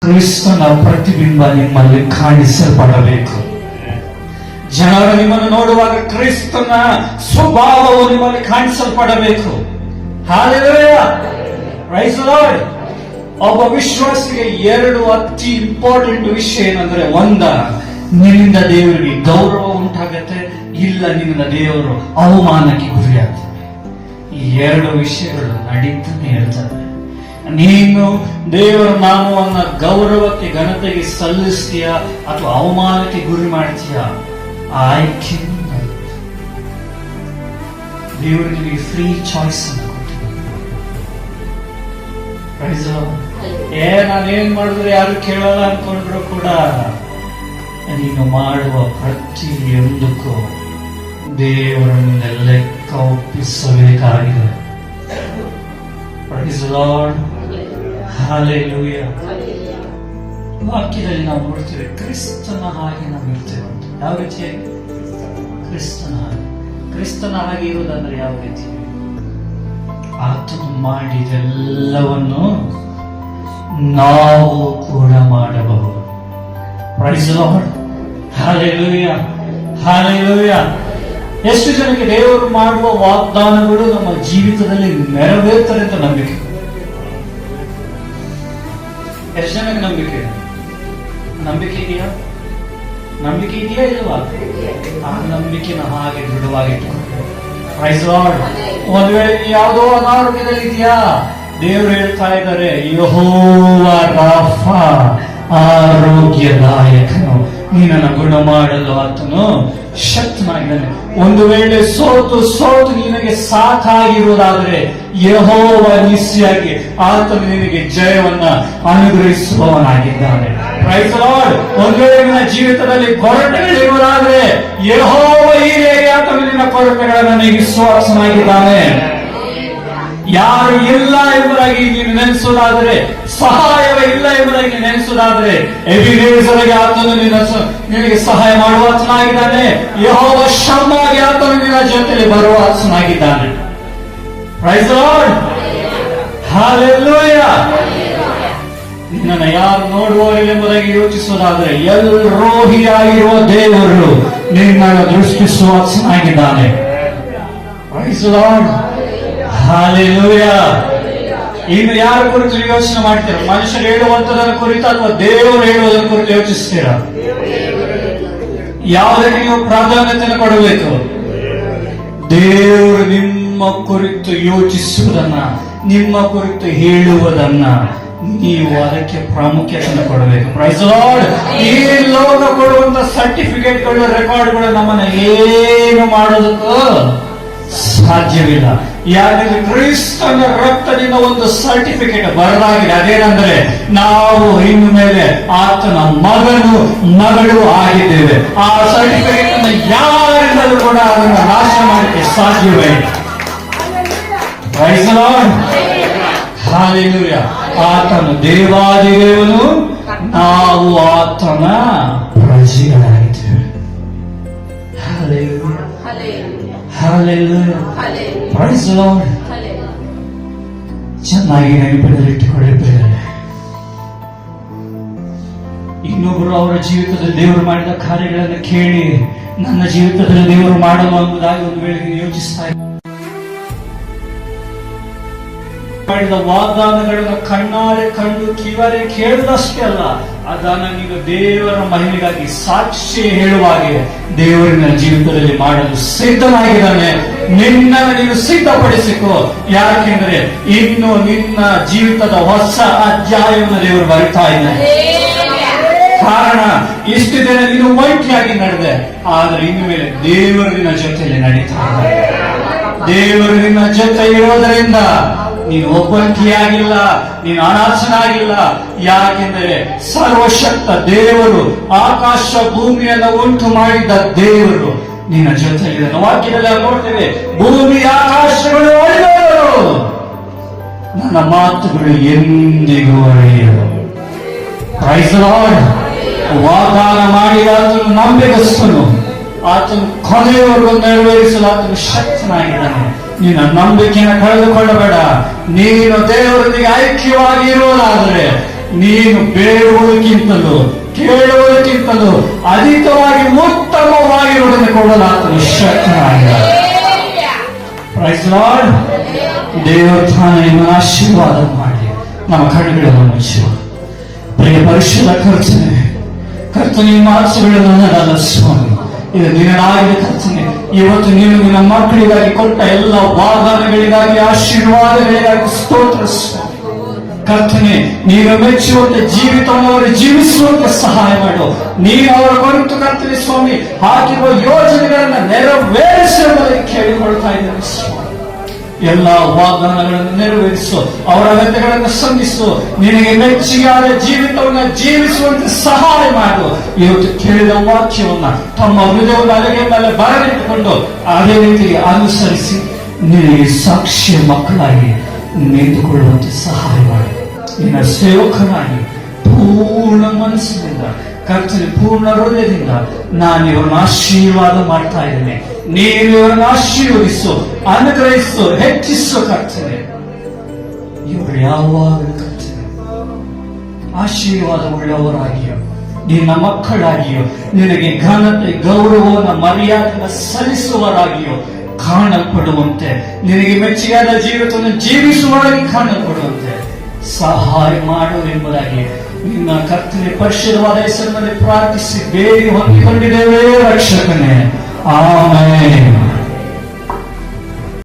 ಕ್ರಿಸ್ತನ ಪ್ರತಿಬಿಂಬ ನಿಮ್ಮಲ್ಲಿ ಕಾಣಿಸಲ್ಪಡಬೇಕು. ಜನರು ನಿಮ್ಮನ್ನು ನೋಡುವಾಗ ಕ್ರಿಸ್ತನ ಸ್ವಭಾವವು ನಿಮ್ಮಲ್ಲಿ ಕಾಣಿಸಲ್ಪಡಬೇಕು. Hallelujah, praise the Lord. ಒಬ್ಬ ವಿಶ್ವಾಸಿಗೆ ಎರಡು ಅತಿ ಇಂಪಾರ್ಟೆಂಟ್ ವಿಷಯ ಏನಂದ್ರೆ, ಒಂದ ನಿನ್ನಿಂದ ದೇವರಿಗೆ ಗೌರವ ಉಂಟಾಗತ್ತೆ, ಇಲ್ಲ ನಿನ್ನಿಂದ ದೇವರು ಅವಮಾನಕ್ಕೆ ಗುರಿಯಾಗ್ತದೆ. ಈ ಎರಡು ವಿಷಯಗಳು ನಡೀತಾನೆ ಇರ್ತದೆ. ನೀನು ದೇವರ ನಾಮವನ್ನ ಗೌರವಕ್ಕೆ ಘನತೆಗೆ ಸಲ್ಲಿಸ್ತೀಯ ಅಥವಾ ಅವಮಾನಕ್ಕೆ ಗುರಿ ಮಾಡ್ತೀಯ, ಆಯ್ಕೆ ದೇವರು ನಿಮಗೆ ಫ್ರೀ ಚಾಯ್ಸ್ ಅನ್ನು ಕೊಟ್ಟಿದ್ದಾರೆ. ನಾನೇನ್ ಮಾಡಿದ್ರೆ ಯಾರು ಕೇಳಲ್ಲ ಅನ್ಕೊಂಡ್ರು ಕೂಡ ನೀನು ಮಾಡುವ ಪ್ರತಿಯೊಂದಕ್ಕೂ ದೇವರನ್ನ ಲೆಕ್ಕ ಒಪ್ಪಿಸಬೇಕಾಗಿದೆ. Praise the lord, hallelujah. ವಾಕ್ಯದಲ್ಲಿ ನಾವು ನೋಡ್ತೇವೆ, ಕ್ರಿಸ್ತನ ಹಾಗೆ ನಾವು ಇರ್ತೇವೆ ಅಂತ. ಯಾವ ರೀತಿಯಾಗಿ? ಕ್ರಿಸ್ತನ ಹಾಗೆ. ಕ್ರಿಸ್ತನ ಹಾಗೆ ಇರುವುದಂದ್ರೆ ಯಾವ ರೀತಿ? ಆತನು ಮಾಡಿದೆಲ್ಲವನ್ನು ನಾವು ಕೂಡ ಮಾಡಬಹುದು. Praise the lord, hallelujah, hallelujah. ಎಷ್ಟು ಜನಕ್ಕೆ ದೇವರು ಮಾಡುವ ವಾಗ್ದಾನಗಳು ನಮ್ಮ ಜೀವಿತದಲ್ಲಿ ನೆರವೇರ್ತಾರೆ ಅಂತ ನಂಬಿಕೆ? ಎಷ್ಟು ಜನಕ್ಕೆ ನಂಬಿಕೆ ಇದೆಯಾ? ನಂಬಿಕೆ ಇದೆಯಾ ಇಲ್ವಾ? ಆ ನಂಬಿಕೆನ ಹಾಗೆ ದೃಢವಾಗಿಟ್ಟುಕೊಂಡು, ಪ್ರೈಸ್ ದಿ ಲಾರ್ಡ್. ಒಂದು ವೇಳೆ ಯಾವುದೋ ಅನಾರೋಗ್ಯದಲ್ಲಿ ಇದೆಯಾ, ದೇವರು ಹೇಳ್ತಾ ಇದ್ದಾರೆ, ಯೆಹೋವಾ ರಾಫಾ, ಆರೋಗ್ಯದಾಯಕನು, ನೀನನ್ನು ಗುಣ ಮಾಡಲು ಆತನು ಶಕ್ತನಾಗಿದ್ದಾನೆ. ಒಂದು ವೇಳೆ ಸೋತು ನಿನಗೆ ಸಾಕಾಗಿರುವುದಾದರೆ ಯೆಹೋವ ನಿಸ್ಸಿಯಾಗಿ ಆತನು ನಿನಗೆ ಜಯವನ್ನ ಅನುಗ್ರಹಿಸುವವನಾಗಿದ್ದಾನೆ. Praise the Lord. ಒಂದು ವೇಳೆ ನಿನ್ನ ಜೀವಿತದಲ್ಲಿ ಕೊರತೆಗಳಿರುವುದಾದರೆ ಯೆಹೋವ ಹೀಗಾಗಿ ಆತನು ನಿನ್ನ ಕೊರತೆಗಳನ್ನು ನೀಗಿಸುವವನಾಗಿದ್ದಾನೆ. ಯಾರು ಇಲ್ಲ ಎಂಬುದಾಗಿ ನೀನು ನೆನೆಸುವುದಾದರೆ, ಸಹಾಯವೇ ಇಲ್ಲ ಎಂಬುದಾಗಿ ನೆನೆಸುವುದಾದರೆ, ಎಬಿನೇಜರಿಗೆ ಆತನು ನಿನಗೆ ಸಹಾಯ ಮಾಡುವ ಆತನಾಗಿದ್ದಾನೆ. ಯೆಹೋವ ಶಮ್ಮಾಗೆ ಆತನು ನಿನ್ನ ಜೊತೆಯಲ್ಲಿ ಬರುವ ಆತನಾಗಿದ್ದಾನೆ. Praise the lord, hallelujah. ನಿನ್ನನ್ನು ಯಾರು ನೋಡುವವರಿಲ್ಲ ಎಂಬುದಾಗಿ ಯೋಚಿಸುವುದಾದರೆ, ಎಲ್ರೋಹಿಯಾಗಿರುವ ದೇವರು ನಿನ್ನನ್ನು ದೃಷ್ಟಿಸುವ ಆತನಾಗಿದ್ದಾನೆ. Praise the lord, hallelujah. ಇನ್ನು ಯಾರ ಕುರಿತು ಯೋಚನೆ ಮಾಡ್ತೀರ? ಮನುಷ್ಯರು ಹೇಳುವಂತದನ್ನು ಕುರಿತು ಅಥವಾ ದೇವರು ಹೇಳುವುದನ್ನು ಕುರಿತು ಯೋಚಿಸ್ತೀರ? ಯಾವುದಕ್ಕೆ ನೀವು ಪ್ರಾಧಾನ್ಯತೆಯನ್ನು ಕೊಡಬೇಕು? ದೇವರು ನಿಮ್ಮ ಕುರಿತು ಯೋಚಿಸುವುದನ್ನ, ನಿಮ್ಮ ಕುರಿತು ಹೇಳುವುದನ್ನ ನೀವು ಅದಕ್ಕೆ ಪ್ರಾಮುಖ್ಯತೆಯನ್ನು ಕೊಡಬೇಕು. Praise the lord. ಈ ಲೋಕ ಕೊಡುವಂತ ಸರ್ಟಿಫಿಕೇಟ್ಗಳು, ರೆಕಾರ್ಡ್ಗಳು ನಮ್ಮನ್ನ ಏನು ಮಾಡೋದಕ್ಕೂ ಸಾಧ್ಯವಿಲ್ಲ. ಯಾಕಂದ್ರೆ ಕ್ರಿಸ್ತನ ರಕ್ತದಿಂದ ಒಂದು ಸರ್ಟಿಫಿಕೇಟ್ ಬರಲಾಗಿದೆ. ಅದೇನಂದ್ರೆ, ನಾವು ಇನ್ನು ಮೇಲೆ ಆತನ ಮಗಳು ಆಗಿದ್ದೇವೆ. ಆ ಸರ್ಟಿಫಿಕೇಟ್ ಅನ್ನು ಯಾರಿಂದಲೂ ಕೂಡ ಅದನ್ನು ನಾಶ ಮಾಡಲಿಕ್ಕೆ ಸಾಧ್ಯವೇ ಇಲ್ಲ. Praise the lord, hallelujah. ಆತನು ದೇವಾದಿದೇವನು, ನಾವು ಆತನ ಪ್ರಜೆಗಳಾಗಿದ್ದೇವೆ. Hallelujah, hallelujah, praise the Lord. ಚೆನ್ನಾಗಿ ನೆನಪಿನಲ್ಲಿಟ್ಟುಕೊಳ್ಳಿದ್ದಾರೆ. ಇನ್ನೊಬ್ಬರು ಅವರ ಜೀವಿತದಲ್ಲಿ ದೇವರು ಮಾಡಿದ ಕಾರ್ಯಗಳನ್ನು ಕೇಳಿ ನನ್ನ ಜೀವಿತದಲ್ಲಿ ದೇವರು ಮಾಡಲು ಎಂಬುದಾಗಿ ಒಂದು ವೇಳೆ ಯೋಚಿಸ್ತಾ ಇದ್ದಾರೆ. ಮಾಡಿದ ವಾಗ್ದಾನಗಳನ್ನು ಕಣ್ಣಾರೆ ಕಂಡು ಕಿವರೆ ಕೇಳಿದಷ್ಟೇ ಅಲ್ಲ, ಅದನ್ನು ನೀನು ದೇವರ ಮಹಿಮೆಗಾಗಿ ಸಾಕ್ಷಿ ಹೇಳುವಾಗೆ ದೇವರಿನ ಜೀವಿತದಲ್ಲಿ ಮಾಡಲು ಸಿದ್ಧನಾಗಿದ್ದಾನೆ. ನಿನ್ನನ್ನು ನೀನು ಸಿದ್ಧಪಡಿಸಿಕೋ. ಯಾಕೆಂದ್ರೆ ಇನ್ನು ನಿನ್ನ ಜೀವಿತದ ಹೊಸ ಅಧ್ಯಾಯವನ್ನು ದೇವರು ಬರಿತಾ ಇದ್ದಾನೆ. ಕಾರಣ, ಇಷ್ಟು ದಿನ ನೀನು ಒಂಟಿಯಾಗಿ ನಡೆದೆ, ಆದ್ರೆ ಇನ್ನು ಮೇಲೆ ದೇವರು ನಿನ್ನ ಜೊತೆಯಲ್ಲಿ ನಡೀತಾ ಇದ್ದಾನೆ. ದೇವರು ನಿನ್ನ ಜೊತೆ ಇರೋದರಿಂದ ನೀನು ಒಬ್ಬಂಟಿಯಾಗಿಲ್ಲ, ನೀನು ಅನಾಥನಾಗಿಲ್ಲ. ಯಾಕೆಂದರೆ ಸರ್ವಶಕ್ತ ದೇವರು, ಆಕಾಶ ಭೂಮಿಯನ್ನು ಉಂಟು ಮಾಡಿದ ದೇವರು ನಿನ್ನ ಜೊತೆಯಲ್ಲಿ. ವಾಕ್ಯದಲ್ಲಿ ನೋಡ್ತೇವೆ, ಭೂಮಿ ಆಕಾಶಗಳು ಅಳಿಯುವರು, ನನ್ನ ಮಾತುಗಳು ಎಂದಿಗೂ ಅಳಿಯರು. Price the lord. ವಾಗ್ದಾನ ಮಾಡಿದ ಆತನು ನಂಬಿಗಸ್ತನು, ಆತನು ಕೊನೆಯವರೆಗೂ ನೆರವೇರಿಸಲು ಆತನು ಶಕ್ತನಾಗಿದ್ದಾನೆ. ನಿನ್ನ ನಂಬಿಕೆಯನ್ನು ಕಳೆದುಕೊಳ್ಳಬೇಡ. ನೀನು ದೇವರೊಂದಿಗೆ ಐಕ್ಯವಾಗಿ ಇರುವುದಾದರೆ ನೀನು ಬೇಡುವುದಕ್ಕಿಂತಲೂ ಕೇಳುವುದಕ್ಕಿಂತಲೂ ಅಧಿಕವಾಗಿ ಉತ್ತಮವಾಗಿರುವುದನ್ನು ಕೊಡಲಾತನು ಶಕ್ತನಾಗಿದ್ದಾನೆ. Price lord. ದೇವರ ತಾನೇ ನಿಮ್ಮನ್ನು ಆಶೀರ್ವಾದ ಮಾಡಿ ನಮ್ಮ ಕಣ್ಣುಗಳನ್ನು ಮುಚ್ಚುವ. ಪ್ರಿಯ ಪರಿಶುದ್ಧ ಕರ್ತನೆ ಮಾತುಗಳು ನನ್ನದಲ್ಲ ಸ್ವಾಮಿ, ಇದು ನಿನ್ನದಾಗಿದೆ ಕರ್ತನೆ. ಇವತ್ತು ನೀನು ನಿನ್ನ ಮಕ್ಕಳಿಗಾಗಿ ಕೊಟ್ಟ ಎಲ್ಲ ವಾಗ್ದಾನಗಳಿಗಾಗಿ ಆಶೀರ್ವಾದಗಳಿಗಾಗಿ ಸ್ತೋತ್ರ ಸ್ವಾಮಿ. ಕರ್ತನೆ, ನೀನು ಮೆಚ್ಚುವಂತೆ ಜೀವಿತವನ್ನು ಅವರು ಜೀವಿಸುವಂತೆ ಸಹಾಯ ಮಾಡು. ನೀನು ಅವರ ಕುರಿತು ಕರ್ತನೆ ಸ್ವಾಮಿ ಹಾಕಿರುವ ಯೋಜನೆಗಳನ್ನು ನೆರವೇರಿಸುವುದಕ್ಕೆ ಕೇಳಿಕೊಳ್ತಾ ಇದ್ದೇನೆ ಸ್ವಾಮಿ. ಎಲ್ಲ ವಾಗ್ದಾನಗಳನ್ನು ನೆರವೇರಿಸು, ಅವರ ಅಗತ್ಯಗಳನ್ನು ಸಂಧಿಸು, ನಿನಗೆ ಮೆಚ್ಚುಗೆಯಾದ ಜೀವಿತವನ್ನು ಜೀವಿಸುವಂತೆ ಸಹಾಯ ಮಾಡು. ಇವತ್ತು ಕೇಳಿದ ವಾಕ್ಯವನ್ನ ತಮ್ಮ ಹೃದಯದ ಅಲೆಗೆ ಮೇಲೆ ಬರಲಿಟ್ಟುಕೊಂಡು ಅದೇ ರೀತಿ ಅನುಸರಿಸಿ ನಿನಗೆ ಸಾಕ್ಷಿಯ ಮಕ್ಕಳಾಗಿ ನಿಂತುಕೊಳ್ಳುವಂತೆ ಸಹಾಯ ಮಾಡಿ. ನಿನ್ನ ಸೇವಕನಾಗಿ ಪೂರ್ಣ ಮನಸ್ಸಿನಿಂದ ಕರ್ತನೆ, ಪೂರ್ಣ ಹೃದಯದಿಂದ ನಾನು ಇವರನ್ನು ಆಶೀರ್ವಾದ ಮಾಡ್ತಾ ಇದ್ದೇನೆ. ನೀನು ಇವರನ್ನು ಆಶೀರ್ವದಿಸು, ಅನುಗ್ರಹಿಸು, ಹೆಚ್ಚಿಸು ಕರ್ತನೆ. ಇವರು ಯಾವಾಗಲೂ ಕರ್ತನೆ ಆಶೀರ್ವಾದ ಉಳ್ಳವರಾಗಿಯೋ, ನಿನ್ನ ಮಕ್ಕಳಾಗಿಯೋ, ನಿನಗೆ ಘನತೆ ಗೌರವವನ್ನು ಮರ್ಯಾದೆಯನ್ನು ಸಲ್ಲಿಸುವವರಾಗಿಯೋ ಕಾಣಲ್ಪಡುವಂತೆ, ನಿನಗೆ ಮೆಚ್ಚುಗೆಯಾದ ಜೀವಿತವನ್ನು ಜೀವಿಸುವವರಾಗಿ ಕಾಣಲ್ಪಡುವಂತೆ ಸಹಾಯ ಮಾಡು ಎಂಬುದಾಗಿ ನಿನ್ನ ಕರ್ತನೆ ಪರಿಶುದ್ಧವಾದ ಹೆಸರಿನಲ್ಲಿ ಪ್ರಾರ್ಥಿಸಿ ಬೇಡಿ ಹೊಂದಿಕೊಂಡಿದ್ದೇವೆ ರಕ್ಷಕನೇ. ಆಮೆನ್.